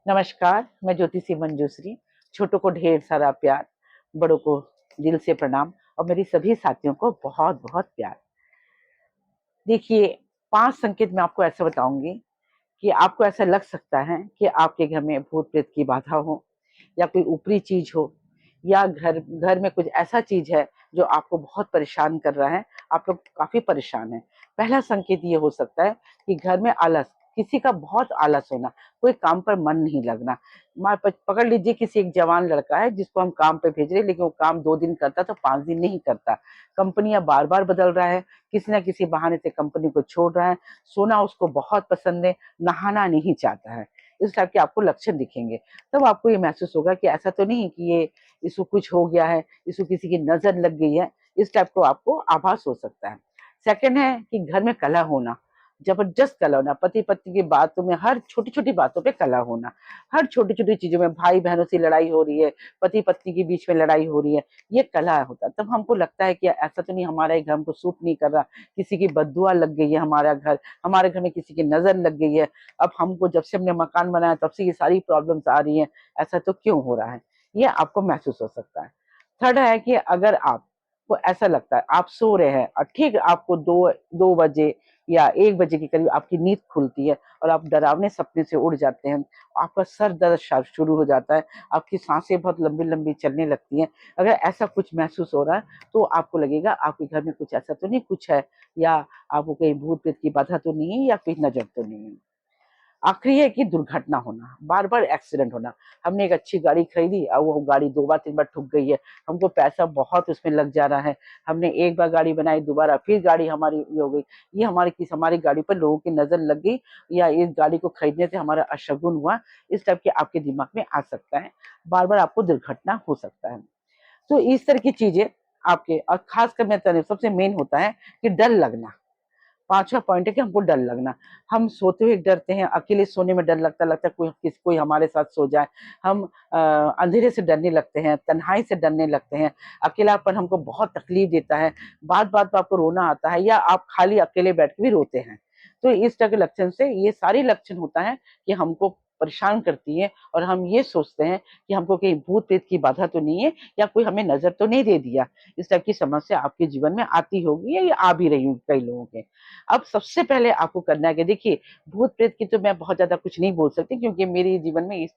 नमस्कार, मैं ज्योतिषी मंजूश्री। छोटों को ढेर सारा प्यार, बड़ों को दिल से प्रणाम और मेरी सभी साथियों को बहुत-बहुत प्यार। देखिए, 5 संकेत मैं आपको ऐसे बताऊँगी कि आपको ऐसा लग सकता है कि आपके घर में भूत-प्रेत की बाधा हो या कोई ऊपरी चीज़ हो या घर घर में कुछ ऐसा चीज़ है जो आपको बहुत परेशान कर रहा है, आप लोग काफ़ी परेशान हैं। पहला संकेत ये हो सकता है कि घर में आलस, किसी का बहुत आलस होना, कोई काम पर मन नहीं लगना। पकड़ लीजिए किसी एक जवान लड़का है जिसको हम काम पे भेज रहे हैं लेकिन वो काम 2 दिन करता तो 5 दिन नहीं करता। कंपनियाँ बार-बार बदल रहा है, किसी न किसी बहाने से कंपनी को छोड़ रहा है, सोना उसको बहुत पसंद है, नहाना नहीं चाहता है। इस टाइप के आपको लक्षण दिखेंगे। तब आपको ये महसूस होगा कि ऐसा तो नहीं कि ये इसको कुछ हो गया है, इसको किसी की नज़र लग गई है, इस टाइप को आपको आभास हो सकता है। सेकंड है कि घर में कलह होना, जबरदस्त कलह होना, पति-पत्नी की बातों में हर छोटी-छोटी बातों पे कलह होना, हर छोटी-छोटी चीज़ों में भाई-बहनों से लड़ाई हो रही है, पति-पत्नी के बीच में लड़ाई हो रही है, ये कलह होता है। तब हमको लगता है कि ऐसा तो नहीं हमारा ये घर हमको सूट नहीं कर रहा, किसी की बददुआ लग गई है हमारे घर में किसी की नज़र लग गई है, अब हमको जब से हमने मकान बनाया तब से ये सारी प्रॉब्लम्स आ रही हैं, ऐसा तो क्यों हो रहा है? ये आपको महसूस हो सकता है। थर्ड है कि अगर आपको ऐसा लगता है आप सो रहे हैं और ठीक आपको 2 बजे या 1 बजे के करीब आपकी नींद खुलती है और आप डरावने सपने से उड़ जाते हैं, आपका सर दर्द शुरू हो जाता है, आपकी सांसें बहुत लंबी-लंबी चलने लगती हैं। अगर ऐसा कुछ महसूस हो रहा है, तो आपको लगेगा आपके घर में कुछ ऐसा तो नहीं कुछ है या आपको कहीं भूत-प्रेत की बाधा तो नहीं है या कोई नज़र तो नहीं है। आखिरी है कि दुर्घटना होना, बार-बार एक्सीडेंट होना। हमने एक अच्छी गाड़ी खरीदी और वो गाड़ी 2 बार 3 बार ठुक गई है। हमको पैसा बहुत उसमें लग जा रहा है। हमने एक बार गाड़ी बनाई, दोबारा फिर गाड़ी हमारी ये हो गई। ये हमारी गाड़ी पर लोगों की नज़र लग गई या इस गाड़ी को खरीदने से हमारा अशगुन हुआ, इस टाइप के आपके दिमाग में आ सकता है। बार-बार आपको दुर्घटना हो सकता है। तो इस तरह की चीज़ें आपके और ख़ासकर मैं सबसे मेन होता है कि डर लगना। 5वां पॉइंट है कि हमको डर लगना। हम सोते हुए डरते हैं, अकेले सोने में डर लगता है कोई हमारे साथ सो जाए। हम अंधेरे से डरने लगते हैं, तन्हाई से डरने लगते हैं, अकेलापन हमको बहुत तकलीफ देता है, बात-बात पे आपको रोना आता है या आप खाली अकेले बैठ के भी रोते हैं। तो इस तरह के लक्षण से ये सारे लक्षण होता है कि हमको परेशान करती है और हम ये सोचते हैं कि हमको कहीं भूत-प्रेत की बाधा तो नहीं है या कोई हमें नज़र तो नहीं दे दिया। इस टाइप की समस्या आपके जीवन में आती होगी या ये आ भी रही होगी कई लोगों के। अब सबसे पहले आपको करना है कि देखिए, भूत-प्रेत की तो मैं बहुत ज़्यादा कुछ नहीं बोल सकती क्योंकि मेरे जीवन में इस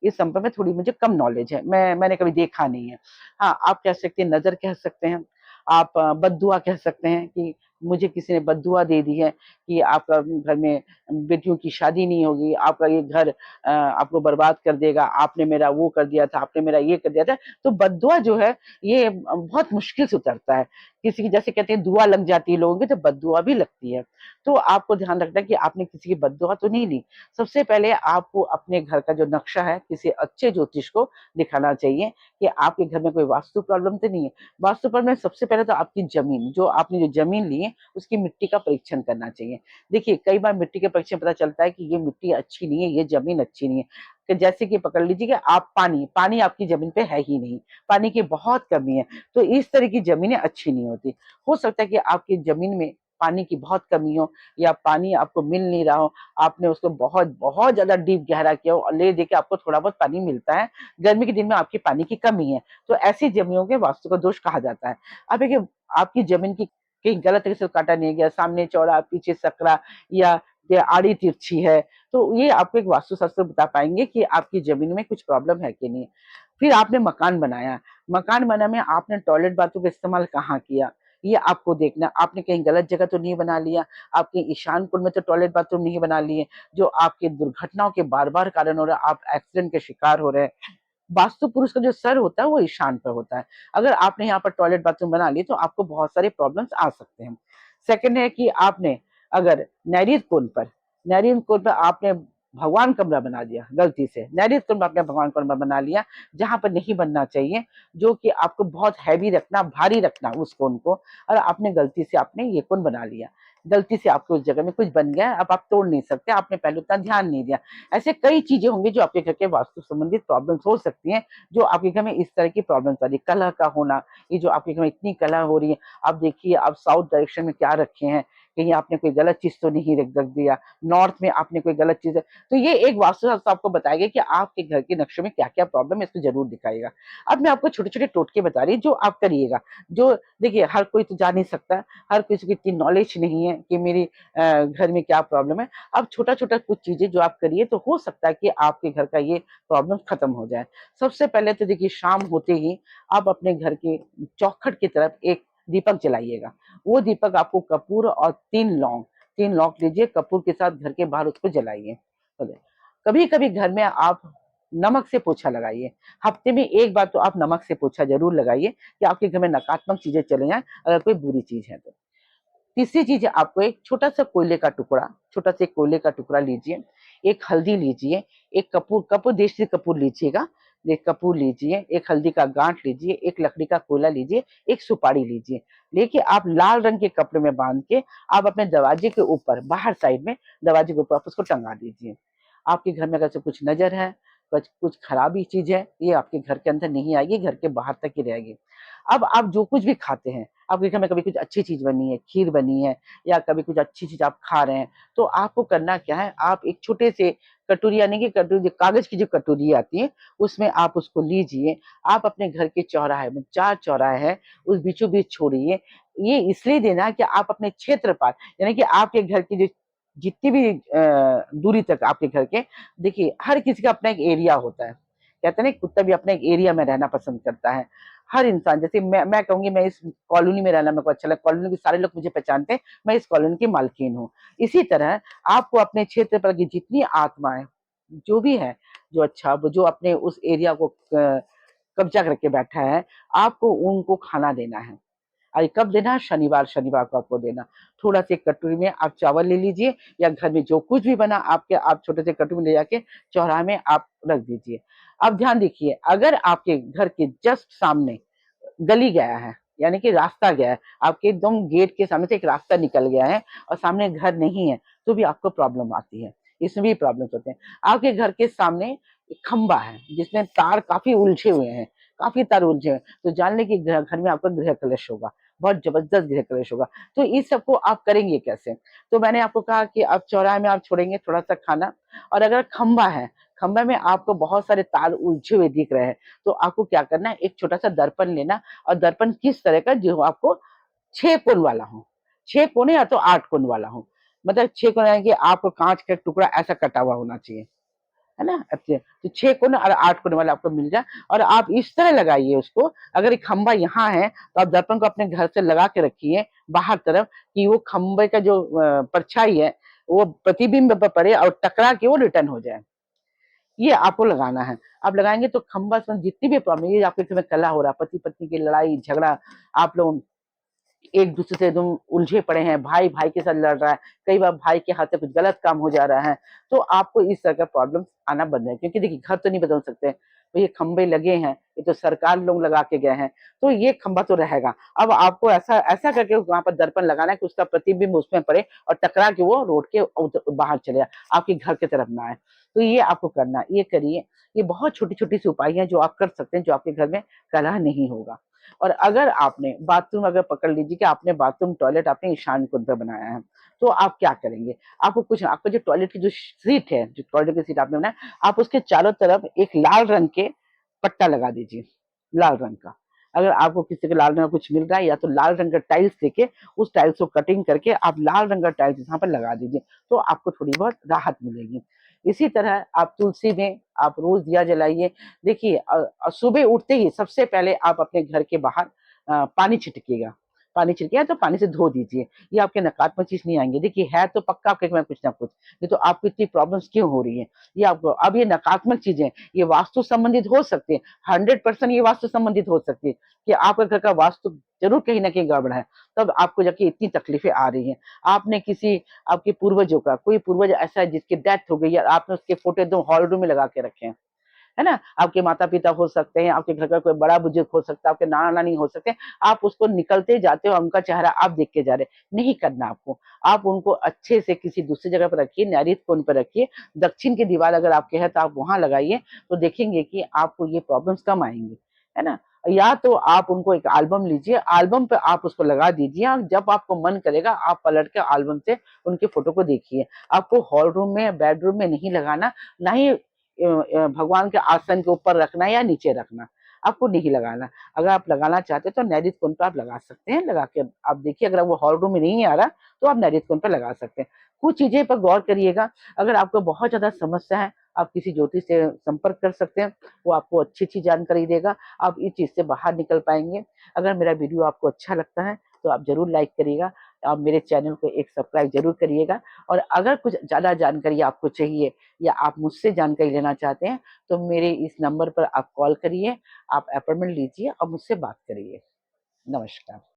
संपर्क में थोड़ी मुझे कम नॉलेज है। मैंने कभी देखा नहीं है। हाँ, आप कह सकते हैं नज़र कह सकते हैं, आप बददुआ कह सकते हैं कि मुझे किसी ने बददुआ दे दी है कि आपका घर में बेटियों की शादी नहीं होगी, आपका ये घर आपको बर्बाद कर देगा, आपने मेरा वो कर दिया था, आपने मेरा ये कर दिया था। तो बददुआ जो है ये बहुत मुश्किल से उतरता है। किसी की जैसे कहते हैं दुआ लग जाती है लोगों की तो बददुआ भी लगती है। तो आपको ध्यान रखना है कि आपने किसी की बददुआ तो नहीं ली। सबसे पहले आपको अपने घर का जो नक्शा है किसी अच्छे ज्योतिष को दिखाना चाहिए कि आपके घर में कोई वास्तु प्रॉब्लम तो नहीं है। वास्तु प्रॉब्लम सबसे पहले तो आपकी ज़मीन, जो आपने जो ज़मीन ली है उसकी मिट्टी का परीक्षण करना चाहिए। देखिए कई बार मिट्टी के परीक्षण पता चलता है कि ये मिट्टी अच्छी नहीं है, ये ज़मीन अच्छी नहीं है। कि जैसे कि पकड़ लीजिए कि आप पानी आपकी ज़मीन पे है ही नहीं, पानी की बहुत कमी है। तो इस तरह की ज़मीनें अच्छी नहीं होती। हो सकता है कि आपकी ज़मीन में पानी की बहुत कमी हो या पानी आपको मिल नहीं रहा हो, आपने उसको बहुत ज़्यादा डीप गहरा किया हो और ले दे के आपको थोड़ा बहुत पानी मिलता है, गर्मी के दिन में आपकी पानी की कमी है, तो ऐसी ज़मीनों के वास्तु का दोष कहा जाता है। अब देखिए आपकी ज़मीन की कहीं गलत तरीके से काटा नहीं गया, सामने चौड़ा, पीछे सकरा या आड़ी तिरछी है, तो ये आपको एक वास्तुशास्त्र बता पाएँगे कि आपकी ज़मीन में कुछ प्रॉब्लम है कि नहीं। फिर आपने मकान बनाया, मकान बनाने में आपने टॉयलेट बाथरूम का इस्तेमाल कहाँ किया, ये आपको देखना है। आपने कहीं गलत जगह तो नहीं बना लिया, आप कहीं ईशान कोण में तो टॉयलेट बाथरूम नहीं बना लिए, जो आपकी दुर्घटनाओं के बार-बार कारण हो रहा है, आप एक्सीडेंट के शिकार हो रहे हैं। वास्तु पुरुष का जो सर होता है वो ईशान पर होता है। अगर आपने यहाँ पर टॉयलेट बाथरूम बना लिए तो आपको बहुत सारे प्रॉब्लम्स आ सकते हैं। सेकंड है कि आपने अगर नैऋत्य कोण पर आपने भगवान कमरा बना दिया गलती से, नैऋत्य कोण में आपने भगवान कमरा बना लिया, जहाँ पर नहीं बनना चाहिए, जो कि आपको बहुत हैवी रखना, भारी रखना उस कोण को और आपने गलती से आपने ये कोण बना लिया। गलती से आपके उस जगह में कुछ बन गया, अब आप तोड़ नहीं सकते, आपने पहले उतना ध्यान नहीं दिया। ऐसे कई चीज़ें होंगी जो आपके घर के वास्तु संबंधित प्रॉब्लम्स हो सकती हैं, जो आपके घर में इस तरह की प्रॉब्लम्स आ रही है। कलह का होना, ये जो आपके घर में इतनी कलह हो रही है, आप देखिए आप साउथ डायरेक्शन में क्या रखे हैं, कहीं आपने कोई गलत चीज तो नहीं रख रख दिया, नॉर्थ में आपने कोई गलत चीज है। तो ये एक वास्तुशास्त्र आपको बताएगा कि आपके घर के नक्शे में क्या क्या प्रॉब्लम है, इसको जरूर दिखाएगा। अब मैं आपको छोटे छोटे टोटके बता रही हूँ जो आप करिएगा। जो देखिए, हर कोई तो जा नहीं सकता, हर किसी को इतनी नॉलेज नहीं है कि मेरी घर में क्या प्रॉब्लम है। अब छोटा छोटा कुछ चीजें जो आप करिए तो हो सकता है कि आपके घर का ये प्रॉब्लम खत्म हो जाए। सबसे पहले तो देखिए, शाम होते ही आप अपने घर के चौखट की तरफ एक दीपक जलाइएगा। वो दीपक आपको कपूर और 3 लौंग लीजिए, कपूर के साथ घर के बाहर उसको जलाइए। कभी कभी घर में आप नमक से पोछा लगाइए। हफ्ते में एक बार तो आप नमक से पोछा जरूर लगाइए कि आपके घर में नकारात्मक चीजें चले जाएं, अगर कोई बुरी चीज है तो। तीसरी चीज है, आपको एक छोटा सा कोयले का टुकड़ा लीजिए, एक हल्दी लीजिए, एक कपूर देसी कपूर लीजिएगा, एक कपूर लीजिए, एक हल्दी का गांठ लीजिए, एक लकड़ी का कोयला लीजिए, एक सुपारी लीजिए। लेके आप लाल रंग के कपड़े में बांध के आप अपने दरवाजे के ऊपर, बाहर साइड में दरवाजे के ऊपर आप उसको टंगा दीजिए। आपके घर में अगर से कुछ नजर है, कुछ खराबी चीज है, ये आपके घर के अंदर नहीं आएगी, घर के बाहर तक ही रहेगी। अब आप जो कुछ भी खाते हैं, आपके घर में कभी कुछ अच्छी चीज बनी है, खीर बनी है, या कभी कुछ अच्छी चीज आप खा रहे हैं, तो आपको करना क्या है, आप एक छोटे से कटोरी, यानी कि कटोरी, कागज की जो कटोरी आती है, उसमें आप उसको लीजिए। आप अपने घर के चौराहे में, 4 चौराहे हैं, उस बीचों बीच छोड़िए। ये इसलिए देना कि आप अपने क्षेत्रपाल, यानी कि आपके घर की जो जितनी भी दूरी तक आपके घर के, देखिए हर किसी का अपना एक एरिया होता है। कहते हैं ना, कुत्ता भी अपने एक एरिया में रहना पसंद करता है। हर इंसान, जैसे मैं कहूंगी, मैं इस कॉलोनी में रहना मेरे को अच्छा लगता है, कॉलोनी के सारे लोग मुझे पहचानते हैं, मैं इस कॉलोनी की मालकिन हूँ। इसी तरह आपको अपने क्षेत्र पर की जितनी आत्माएं जो भी है, जो अच्छा, जो अपने उस एरिया को कब्जा करके बैठा है, आपको उनको खाना देना है। और कब देना है? शनिवार शनिवार को आपको देना। थोड़ा सी कटोरी में आप चावल ले लीजिए, या घर में जो कुछ भी बना आपके, आप छोटे से कटोरी में ले जाके चौराहे में आप रख दीजिए। अब ध्यान देखिए, अगर आपके घर के जस्ट सामने गली गया है, यानी कि रास्ता गया है, आपके एकदम गेट के सामने से एक रास्ता निकल गया है और सामने घर नहीं है, तो भी आपको प्रॉब्लम आती है। इसमें भी प्रॉब्लम होते हैं। आपके घर के सामने एक खंबा है जिसमें तार काफी उलझे हुए हैं, काफी तार उलझे हैं, तो जान लें कि घर में आपका गृह कलश होगा, बहुत जबरदस्त गृह कलश होगा। तो इस सबको आप करेंगे कैसे? तो मैंने आपको कहा कि आप चौराहे में आप छोड़ेंगे थोड़ा सा खाना, और अगर खंबा है, खंबा में आपको बहुत सारे तार उलझे हुए दिख रहे हैं, तो आपको क्या करना है, एक छोटा सा दर्पण लेना, और दर्पण किस तरह का, जो आपको 6 कोण वाला हो, 6 कोने या तो 8 कोण वाला हो। मतलब 6 कोण यानी कि आपको कांच का टुकड़ा ऐसा कटा हुआ होना चाहिए, है ना? अच्छा, तो 6 कोण और 8 कोण वाला आपको मिल जाए, और आप इस तरह लगाइए उसको। अगर एक खंबा यहाँ है, तो आप दर्पण को अपने घर से लगा के रखिए बाहर तरफ, कि वो खंबे का जो परछाई है, वो प्रतिबिंब पे पड़े और टकरा के वो रिटर्न हो जाए। ये आपको लगाना है। आप लगाएंगे तो खंबा से जितनी भी प्रॉब्लम, ये आपके घर में कलह हो रहा है, पति पत्नी की लड़ाई झगड़ा, आप लोग एक दूसरे से एकदम उलझे पड़े हैं, भाई भाई के साथ लड़ रहा है, कई बार भाई के हाथ से कुछ गलत काम हो जा रहा है, तो आपको इस तरह का प्रॉब्लम आना बंद है। क्योंकि देखिए, घर तो नहीं बदल सकते, तो ये खंबे लगे हैं, ये तो सरकार लोग लगा के गए हैं, तो ये खंबा तो रहेगा। अब आपको ऐसा ऐसा करके वहां पर दर्पण लगाना है कि उसका प्रतिबिंब उसमें पड़े और टकरा के वो रोड के बाहर चले जाए, आपके घर की तरफ ना आए। तो ये आपको करना है, ये करिए। ये बहुत छोटी छोटी सी उपाय है जो आप कर सकते हैं, जो आपके घर में कलह नहीं होगा। और अगर आपने बाथरूम, अगर पकड़ लीजिए कि आपने बाथरूम टॉयलेट आपने ईशान कोण पे बनाया है, तो आप क्या करेंगे? आपको कुछ, आपका जो टॉयलेट की जो सीट है, जो टॉयलेट की सीट आपने बनाया, आप उसके चारों तरफ एक लाल रंग के पट्टा लगा दीजिए, लाल रंग का। अगर आपको किसी के लाल रंग का कुछ मिल रहा है, या तो लाल रंग का टाइल्स लेके उस टाइल्स को कटिंग करके आप लाल रंग का टाइल्स यहाँ पर लगा दीजिए, तो आपको थोड़ी बहुत राहत मिलेगी। इसी तरह आप तुलसी में आप रोज दिया जलाइए। देखिए, सुबह उठते ही सबसे पहले आप अपने घर के बाहर पानी छिड़किएगा। पानी छिड़किया तो पानी से धो दीजिए, ये आपके नकारात्मक चीज नहीं आएंगे। देखिए, है तो पक्का आपके घर में कुछ ना कुछ, नहीं तो आपको इतनी प्रॉब्लम्स क्यों हो रही है? ये आपको, अब ये नकारात्मक चीजें, ये वास्तु संबंधित हो सकती है, 100% ये वास्तु संबंधित हो सकती है कि आपके घर का वास्तु जरूर कहीं ना कहीं गड़बड़ है, तब आपको जाके इतनी तकलीफें आ रही हैं। आपने किसी, आपके पूर्वजों का कोई पूर्वज ऐसा है जिसकी डेथ हो गई है, आपने उसके फोटो एकदम हॉल रूम में लगा के रखे हैं, है ना? आपके माता पिता हो सकते हैं, आपके घर का कोई बड़ा बुजुर्ग हो सकता है, आपके नाना नानी हो सकते हैं, आप उसको निकलते जाते हो, उनका चेहरा आप देख के जा रहे, नहीं करना आपको। आप उनको अच्छे से किसी दूसरी जगह पर रखिए, नैऋत्य कोण पर रखिए, दक्षिण की दीवार अगर आपके है तो आप वहां लगाइए, तो देखेंगे कि आपको ये प्रॉब्लम्स कम आएंगी, है ना? या तो आप उनको एक एल्बम लीजिए, एल्बम पे आप उसको लगा दीजिए और जब आपको मन करेगा आप पलट के एल्बम से उनकी फोटो को देखिए। आपको हॉल रूम में, बेडरूम में नहीं लगाना, ना ही भगवान के आसन के ऊपर रखना या नीचे रखना, आपको नहीं लगाना। अगर आप लगाना चाहते हैं तो नैतिक कोण पे आप लगा सकते हैं, लगा के आप देखिए, अगर वो हॉल रूम में नहीं आ रहा तो आप नैतिक कोण पे लगा सकते हैं। कुछ चीजें पर गौर करिएगा, अगर आपको बहुत ज्यादा समस्या है आप किसी ज्योतिष से संपर्क कर सकते हैं, वो आपको अच्छी जानकारी देगा, आप इस चीज से बाहर निकल पाएंगे। अगर मेरा वीडियो आपको अच्छा लगता है तो आप जरूर लाइक करिएगा, आप मेरे चैनल को एक सब्सक्राइब जरूर करिएगा। और अगर कुछ ज्यादा जानकारी आपको चाहिए या आप मुझसे जानकारी लेना चाहते हैं तो मेरे इस नंबर पर आप कॉल करिए, आप अपॉइंटमेंट लीजिए और मुझसे बात करिए। नमस्कार।